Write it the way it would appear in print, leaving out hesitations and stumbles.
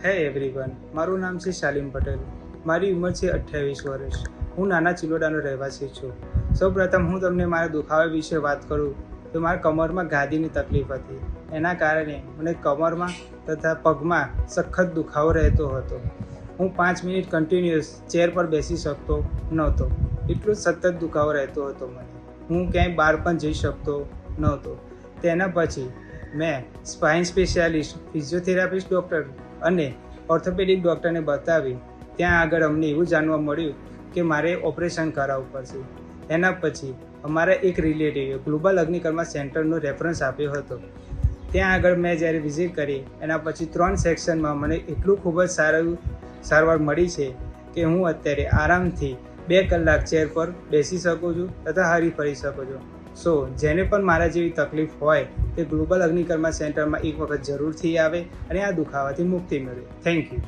હે એવરીવન, મારું નામ છે શાલિમ પટેલ. મારી ઉંમર છે 28 વર્ષ. હું નાના ચિલોડાનો રહેવાસી છું. સૌપ્રથમ હું તમને મારા દુખાવા વિશે વાત કરું તો મારા કમરમાં ગાદીની તકલીફ હતી. એના કારણે મને કમરમાં તથા પગમાં સખત દુખાવો રહેતો હતો. હું 5 મિનિટ કન્ટિન્યુઅસ ચેર પર બેસી શકતો નહોતો. એટલો સતત દુખાવો રહેતો હતો મને. હું ક્યાંય બહાર પણ જઈ શકતો નહોતો. તેના પછી મેં સ્પાઇન સ્પેશિયાલિસ્ટ, ફિઝિયોથેરાપિસ્ટ ડૉક્ટર અને ઓર્થોપેડિક ડૉક્ટરને બતાવી. ત્યાં આગળ અમને એવું જાણવા મળ્યું કે મારે ઓપરેશન કરાવવું પડશે. એના પછી અમારા એક રિલેટિવે ગ્લોબલ અગ્નિકર્મા સેન્ટરનો રેફરન્સ આપ્યો હતો. ત્યાં આગળ મેં જ્યારે વિઝિટ કરી એના પછી 3 સેક્શનમાં મને એટલું ખૂબ જ સારું સારવાર મળી છે કે હું અત્યારે આરામથી 2 કલાક ચેર પર બેસી શકું છું તથા હરી ફરી શકું છું. સો જેને પણ મારા જેવી તકલીફ હોય તે ગ્લોબલ અગ્નિકર્મા સેન્ટરમાં એક વખત જરૂરથી આવે અને આ દુખાવાથી મુક્તિ મેળવે. Thank you.